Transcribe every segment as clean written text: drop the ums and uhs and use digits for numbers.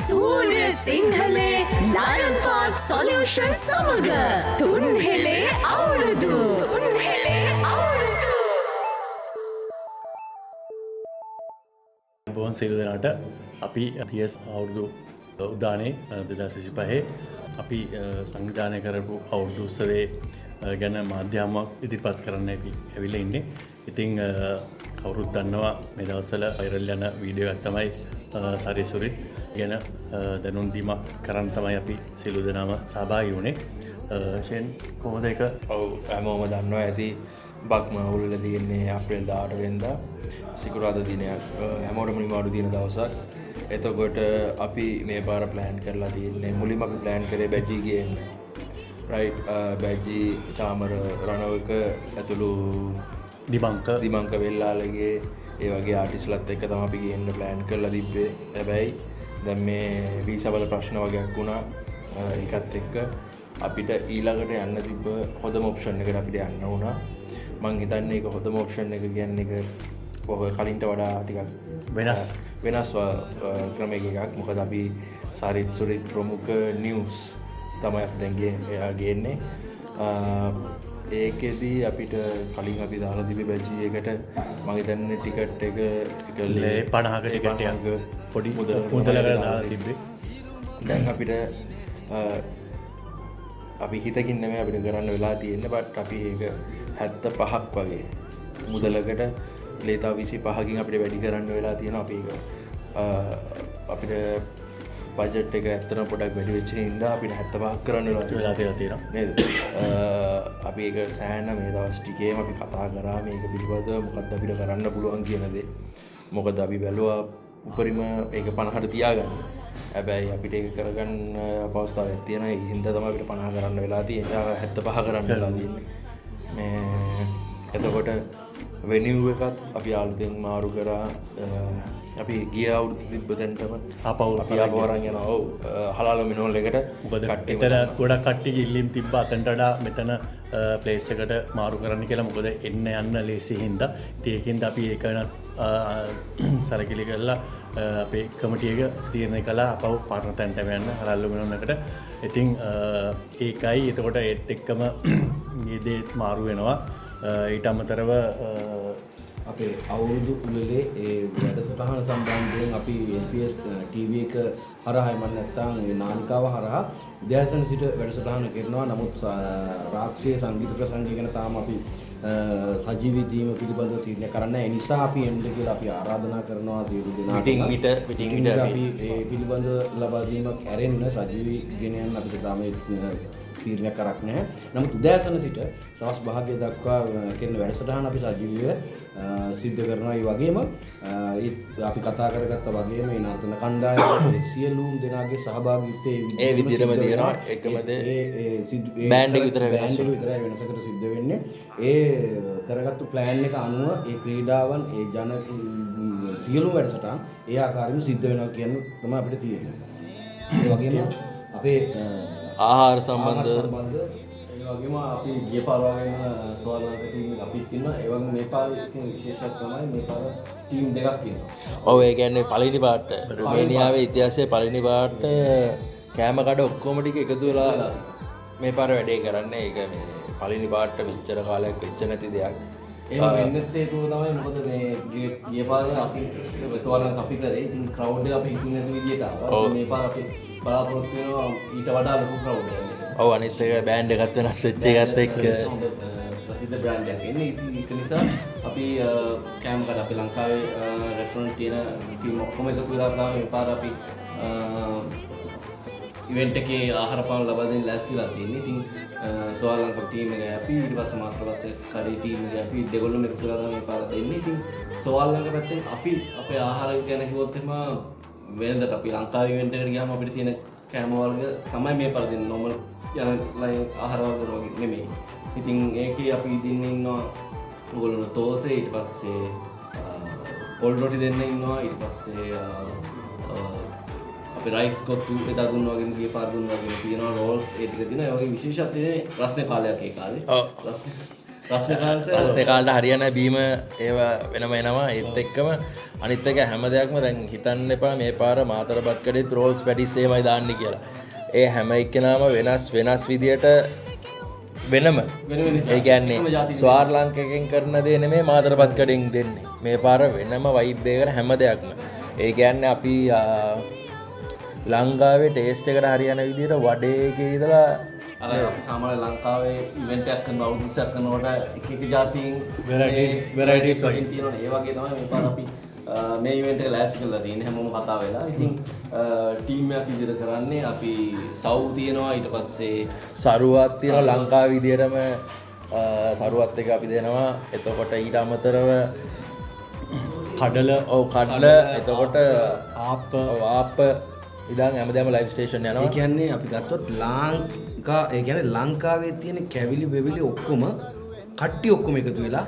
සූර්ය සිංහලේ lion පාත් solution සමග තුන්හෙලේ අවුරුදු බොහොම සියලු දෙනාට අපි PS අවුරුදු උදානේ 2025 අපි සංවිධානය කරපු අවුරුදු උත්සවයේ ගැන මාධ්‍යමක් ඉදිරිපත් කරන්න අපි ඇවිල්ලා ඉන්නේ. ඉතින් කවුරුත් දන්නවා මේ දවස්වල වෛරල් යන වීඩියෝ එකක් තමයි සරිසුරිත් ගැන දැනුම් දීමක් කරන්න තමයි අපි සියලු දෙනාම සහභාගී වුණේ. ෂෙන් කොහොමද ඒක? ඔව් හැමෝම දන්නවා ඇති බක්ම අවුල්ල තියෙන්නේ අප්‍රේල් 18 වෙනිදා සිකුරාදා දිනයක් හැමෝටම නිවාඩු තියෙන දවසක්. එතකොට අපි මේ පාර ප්ලෑන් කරලා තියෙන්නේ මුලින්ම අපි ප්ලෑන් කරේ බැජී ගේන්න. රයිට් බැජී චාමර රණවක ඇතුළු දිමංක වෙල්ලාලගේ ඒ වගේ ආටිස්ලත් එක්ක තමයි අපි ගේන්න ප්ලෑන් කරලා තිබ්බේ. හැබැයි දැන් මේ වීසා වල ප්‍රශ්න වගේක් වුණා. ඒකත් එක්ක අපිට ඊළඟට යන්න තිබ්බ හොඳම ඔප්ෂන් එකට අපිට යන්න වුණා. මං හිතන්නේ ඒක හොඳම ඔප්ෂන් එක කියන්නේ ඒක ඔය කලින්ට වඩා ටිකක් වෙනස් ක්‍රමයක එකක්. මොකද අපි සරිත් සුරිත් ප්‍රමුඛ නිවුස් තමයි අපි දැන් ගේන්නේ. ඒකෙදී අපිට කලින් අපි දාලා තිබ්බේ බැජී එකට මම හිතන්නේ ටිකට් එක 50ක ටිකට් එකක් පොඩි මුදලකට දාලා තිබ්බේ. දැන් අපිට අපි හිතකින් නෙමෙයි අපිට කරන්න වෙලා තියෙන්නේ. බට් අපි ඒක 75ක් වගේ මුදලකට ලේතා 25කින් අපිට වැඩි කරන්න වෙලා තියෙනවා. අපි ඒක අපිට බජට් එක ඇත්තටම පොඩක් වැඩි වෙච්ච හින්දා අපිට 75ක් කරන්න වෙලා තියෙනවා නේද? අපි ඒක සෑහෙන මේ දවස් ටිකේම අපි කතා කරා මේක පිළිබඳව මොකක්ද අපිට කරන්න පුළුවන් කියන දේ. මොකද අපි බැලුවා උපරිම ඒක 50ට තියාගන්න. හැබැයි අපිට ඒක කරගන්න අවස්ථාවක් තියෙනවා. ඒ හින්දා තමයි අපිට 50 කරන්න වෙලා තියෙන්නේ. 75 කරන්න වෙලා තියෙන්නේ. මේ එතකොට වෙනිව් එකත් අපි ආල්තෙන් මාරු කරා. අපි ගිය අවුරුදු තිබ්බ දැන්ටම ආපහු අරන් යනවා. ඔව් හලාල මිනෝල් එකට. මොකද එතන ගොඩක් කට්ටියගේ ඉල්ලීම් තිබ්බා අතනට වඩා මෙතන ප්ලේස් එකට මාරු කරන්න කියලා. මොකද එන්න යන්න ලේසි හින්දා. ඉතින් ඒකින්ද අපි ඒක සරකිලි කරලා අපේ කමිටිය එක තීරණය කළා අපව පාර්ට්නර් තැන්ටම යන්න හලාල මිනෝල් එකට. ඉතින් ඒකයි එතකොට ඒත් එක්කම මේ දේ මාරු වෙනවා. ඊට අමතරව අපේ අවුරුදු උළෙලේ ඒ වැඩසටහන සම්බන්ධයෙන් අපි LPS TV එක හරහා මම නැත්තම් නාලිකාව හරහා උදෑසන සිට වැඩසටහන කරනවා. නමුත් රාත්‍රියේ සංගීත ප්‍රසංගය ගැන තාම අපි සජීවී දීම පිළිබඳව තීරණය කරන්න. ඒ නිසා අපි එන්න කියලා අපි ආරාධනා කරනවා සියලු දෙනාට. පිටින් අපි ඒ පිළිබඳව ලබා දීමක් ඇරෙන්න සජීවී ගෙන යන්න අපිට තාම තීරණයක් කරක් නැහැ. නමුත් උදෑසන සිට සවස් භාගය දක්වා කරන වැඩසටහන අපි සජීවීව සිද්ධ කරනවා. ඒ වගේම අපි කතා කරගත්තා වගේම මේ නර්තන කණ්ඩායමේ සියලුම දෙනාගේ සහභාගීත්වය ඒ විදිහටම තියෙනවා. එකම දේ බෑන්ඩ් එක විතරයි වෙනසකට සිද්ධ වෙන්නේ. ඒ කරගත්තු ප්ලෑන් එක අනුව ඒ ක්‍රීඩාවන් ඒ ජන සියලුම වැඩසටහන් ඒ ආකාරයෙන්ම සිද්ධ වෙනවා කියන තමයි අපිට තියෙන්නේ. ඒ වගේම අපේ ආහාර සම්බන්ධ ඒ වගේම අපි ගිය පාර වගේම සෝවාලංක ටීම් එක අපිත් ඉන්නවා. ඒ වගේම මේ පාරේ ඉතින් විශේෂයක් තමයි මේ පාර ටීම් දෙකක් ඉන්නවා. ඔව් ඒ කියන්නේ පළවෙනි පාර්ට් රුමේනියාවේ ඉතිහාසයේ පළවෙනි පාර්ට් කෑම කඩ ඔක්කොම ටික එකතු වෙලා මේ පාර වැඩේ කරන්නේ. ඒක මේ පළවෙනි පාර්ට් මෙච්චර කාලයක් වෙච්ච නැති දෙයක්. එහෙම වෙන්නත් හේතුව තමයි මොකද මේ ගිය පාරේ අපි සෝවාලංක අපි කරේ ඉතින් ක්‍රවුඩ් එක අපි හිතුවේ නැති විදියට ආවා. මේ පාර අපි බලාපොරොත්තු වෙනවා ඊට වඩා ලොකු ක්‍රවුඩ් එකක්. ඔව් අනිත් එක බෑන්ඩ් එකත් වෙනස් වෙච්ච එකත් එක්ක ප්‍රසිද්ධ බ්‍රෑන්ඩ් එකක් එන්නේ. ඒක නිසා අපි කෑම කඩ අපි ලංකාවේ රෙස්ටොරන්ට් තියෙන ටීම් ඔක්කොම එකතු වෙලා තමයි මේ පාර අපි ඉවෙන්ට් එකේ ආහාර පාන ලබා දෙන්න ලෑස්තිලා තියෙන්නේ. ඉතින් සෝවාලංක ටීම් එක අපි ඊට පස්සේ මාත්‍රපස්සේ කඩේ ටීම් එක අපි දෙගොල්ලොම එකතු වෙලා තමයි මේ පාර දෙන්නේ. ඉතින් සෝවාලංක පැත්තෙන් අපි අපේ ආහාර ගැන කිව්වොත් එහෙම වෙනදට අපි ලංකාවේ ඉවෙන්ට් එකට ගියාම අපිට තියෙන කෑම වර්ග තමයි මේ පාර දෙන්නේ. නොර්මල් යන ආහාර වර්ග වගේ නෙමෙයි. ඉතින් ඒකේ අපි දින්නේ ඉන්නවා ඔයගොල්ලෝ තෝසේ, ඊට පස්සේ පොල් රොටි දෙන්න ඉන්නවා, ඊට පස්සේ අපි රයිස් කොත්තු එදා දුන්නා වගේ ගිය පාර දුන්නා වගේ තියෙනවා, රෝල්ස් ඒ ටික තියෙනවා. ඒ වගේ විශේෂත්වය තියෙන්නේ රස්නේ කාලයක් ඒ කාලේ. රස්නේ රස්නේ කාලට හරියන බීම ඒවා වෙනම එනවා ඒත් එක්කම අනිත් එක හැම දෙයක්ම දැන් හිතන්න එපා මේ පාර මාතරපත් කඩේ රෝල්ස් පැටිස් එහෙමයි දාන්නේ කියලා. ඒ හැම එක්කෙනාම වෙනස් විදියට වෙනම ඒ කියන්නේ ස්වාර් ලංකකෙන් කරන දේ නෙමෙයි මාතරපත් කඩෙන් දෙන්නේ. මේ පාර වෙනම වයිබ් එකකට හැම දෙයක්ම. ඒ කියන්නේ අපි ලංකාවේ ටේස්ට් එකට හරියන විදියට වඩේ එකේ ඉඳලා අර සාමාන්‍ය ලංකාවේ ඉවෙන්ට් එකක් කරන අවුරුදු 20ක් කරනකොට එක ජාතීන් varieties වගේ තියෙනවා. ඒ වගේ තමයි මේ පාර අපි මේ ඉවෙන්ට් එක ලෑස්ති කරලා තියෙන්නේ හැමෝම කතා වෙලා. ඉතින් ටීම් එකක් ඉදිරියට කරන්නේ අපි සව් තියෙනවා ඊට පස්සේ සරුවත් තියෙනවා ලංකාවේ විදියටම සරුවත් එක අපි දෙනවා. එතකොට ඊට අමතරව කඩල කඩල එතකොට ආප්ප ඉදන් හැමදේම ලයිව් ස්ටේෂන් යනවා. ඒ කියන්නේ අපි ගත්තොත් ඒ කියන්නේ ලංකාවේ තියෙන කැවිලි වෙවිලි ඔක්කොම කට්ටිය ඔක්කොම එකතු වෙලා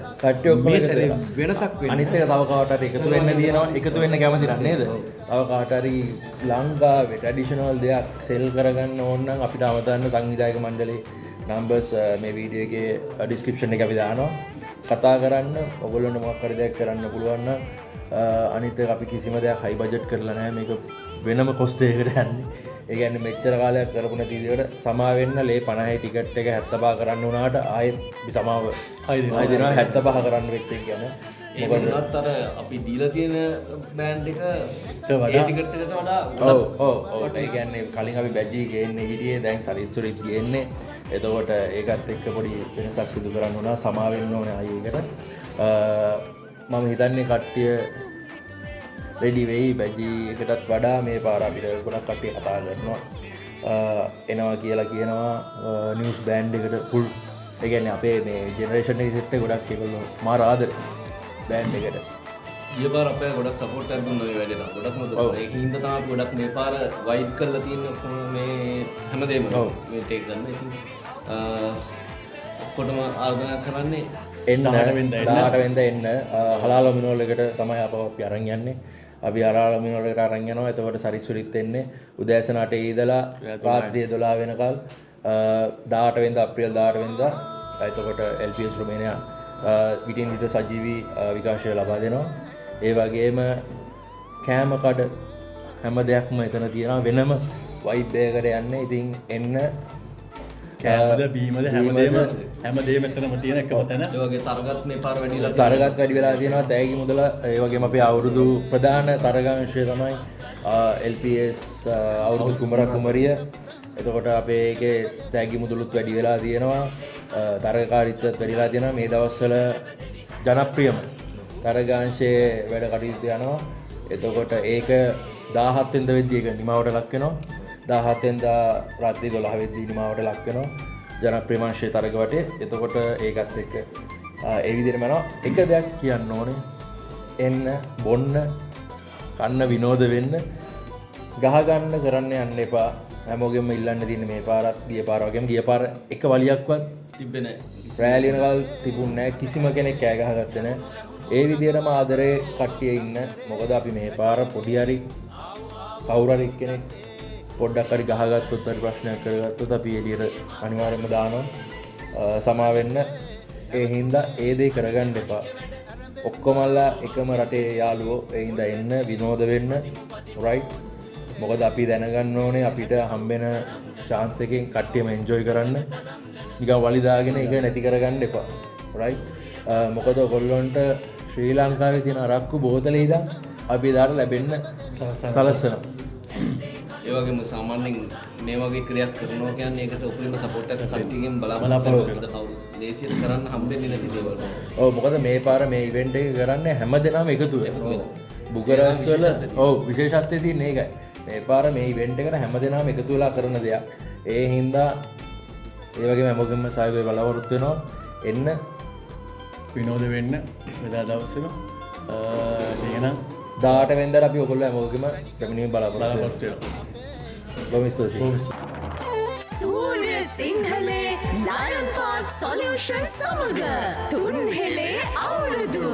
මේ සැරේ වෙනසක් වෙනවා. අනිත් එක තව කාට හරි එකතු වෙන්න දිනනවා. එකතු වෙන්න කැමති නේද? තව කාට හරි ලංකාවේ ට්‍රැඩිෂනල් දෙයක් සෙල් කරගන්න ඕන නම් අපිට අවතන්න සංවිධායක මණ්ඩලයේ නම්බර්ස් මේ වීඩියෝ එකේ ඩිස්ක්‍රිප්ෂන් එකේ අපි දානවා. කතා කරන්න ඔයගොල්ලන්ට මොකක් හරි දෙයක් කරන්න පුළුවන් නම් අනිත් එක අපි කිසිම දෙයක් හයි බජට් කරලා නැහැ. මේක වෙනම කොස්ට් එකකට යන්නේ. ඒ කියන්නේ මෙච්චර කාලයක් කරපු නැති විදිහට සමා වෙන්න ලේ 50 ටිකට් එක 75 කරන්න උනාට ආයෙත් අපි සමාව ආයෙ දෙනවා 75 කරන්න වෙච්ච එක කියන්නේ. මොකද අර අපි දීලා තියෙන බෑන්ඩ් එක ඒ ටිකට් එකට වඩා ඔව් ඒ කියන්නේ කලින් අපි බැජි ගේන්නේ හිටියේ දැන් සරිත්සුරිත් ගේන්නේ. එතකොට ඒකත් එක්ක පොඩි වෙනසක් සිදු කරන්න උනා සමා වෙන්න ඕනේ ආයෙ එකට. මම හිතන්නේ කට්ටිය රෙඩි වෙයි බැජි එකටත් වඩා මේ පාර අපිට ගොඩක් කට්ටිය කතා කරනවා එනවා කියලා කියනවා නිවුස් බෑන්ඩ් එකට ෆුල්. ඒ කියන්නේ අපේ මේ ජෙනරේෂන් එකේ සෙට් එක ගොඩක් ඒගොල්ලෝ මාර ආදරේ බෑන්ඩ් එකට. ගිය පාර අපේ ගොඩක් සපෝට් එකක් දුන්නා මේ වැඩේට. ගොඩක් මොකද ඒක හින්දා තමයි අපි ගොඩක් මේ පාර වයිබ් කරලා තියෙන මේ හැමදේම මේ ටේක් ගන්න. ඉතින් ඔක්කොටම ආරාධනා කරන්නේ එන්න 18 වෙනිදා එන්න හලාල මිනෝල් එකට තමයි අපි අරන් යන්නේ. අපි හලාල මිනෝල් එකට අරන් යනවා. එතකොට සරිසුරිත් එන්නේ උදෑසන 8 ඉඳලා රාත්‍රියේ 12 වෙනකල් 18 වෙනිදා අප්‍රේල් 18 වෙනිදා. එතකොට LPS රුමේනියා විටින් විට සජීවී විකාශය ලබා දෙනවා. ඒ වගේම කෑම කඩ හැම දෙයක්ම එතන තියෙනවා. වෙනම වයිබ් එකකට යන්නේ. ඉතින් එන්න කෑමද බීමද හැමදේම එතනම තියෙන එකම තැන. ඒ වගේ තරගත් මේ පාර තරගත් වැඩි වෙලා තියෙනවා. තෑගි මුදල ඒ වගේම අපේ අවුරුදු ප්‍රධාන තරගාංශය තමයි LPS අවුරුදු කුමර කුමරිය. එතකොට අපේ ඒකේ තෑගි මුදලුත් වැඩි වෙලා තියෙනවා. තරගකාරීත්වයත් වැඩිලා තියෙනවා. මේ දවස්වල ජනප්‍රියම තරගාංශයේ වැඩ කටයුතු යනවා. එතකොට ඒක 17 වෙනිදා වෙද්දී ඒක නිමාවට ලක් වෙනවා. 17 වෙනිදා රාත්‍රී 12 වෙද්දී නිමාවට ලක් වෙනවා ජනප්‍රියමාංශයේ තරග වටේ. එතකොට ඒකත් එක්ක ඒ විදිහටම යනවා. එක දෙයක් කියන්න ඕනේ. එන්න බොන්න කන්න විනෝද වෙන්න ගහ ගන්න කරන්න යන්න එපා. හැමෝගෙම ඉල්ලන්න තියෙන මේ පාරත් ගිය පාර වගේම ගිය පාර එක වලියක්වත් තිබ්බේ නැහැ. රෑලියනකල් තිබුණේ නැහැ. කිසිම කෙනෙක් කෑ ගහගත්තේ නැහැ. ඒ විදිහටම ආදරේ කට්ටිය ඉන්න. මොකද අපි මේ පාර පොඩි හරි කවුරු හරි කෙනෙක් පොඩ්ඩක් හරි ගහගත්තොත් හරි ප්‍රශ්නයක් කරගත්තොත් අපි එළියට අනිවාර්යයෙන්ම දානවා. සමා වෙන්න. ඒ හින්දා ඒ දේ කරගන්න එපා. ඔක්කොමලා එකම රටේ යාළුවෝ. ඒ හින්දා එන්න විනෝද වෙන්න. රයිට්. මොකද අපි දැනගන්න ඕනේ අපිට හම්බෙන chance එකෙන් කට්ටියම enjoy කරන්න. නිකන් වලි දාගෙන ඒක නැති කරගන්න එපා. රයිට්. මොකද ඔයගොල්ලන්ට ශ්‍රී ලංකාවේ තියෙන අරක්කු බෝතලේ ඉඳන් අපි එදාට ලැබෙන්න සලස්සනවා. ඒ වගේම සාමාන්‍යයෙන් මේ වගේ ක්‍රියාවක් කරනවා කියන්නේ ඒකට උපරිම සපෝට් එකක් කට්ටියගෙන් බලාපොරොත්තු වෙනවා. කවුරු ලේසියෙන් කරන්න හම්බෙන්නේ නැති දේවල්. ඔව් මොකද මේ පාර මේ ඉවෙන්ට් එක කරන්නේ හැමදෙනාම එකතු වෙලා. බුකරස් වල ඔව් විශේෂත්වය තියෙන්නේ ඒකයි. මේ පාර මේ ඉවෙන්ට් එකට හැමදෙනාම එකතු වෙලා කරන දෙයක්. ඒ හින්දා ඒ වගේම හැමෝගෙම සහයෝගය බලාපොරොත්තු වෙනවා. එන්න විනෝද වෙන්න වෙදා දවසේම එහෙනම් 18 වෙනිදාට අපි ඔයගොල්ලෝ හැමෝගෙම පැමිණීම බලාපොරොත්තු වෙනවා. බොහොම ස්තුතියි. සූර්ය සිංහලේ ලයන් පාර්ක් සොලියුෂන් සමග තුන්හෙලේ අවුරුදු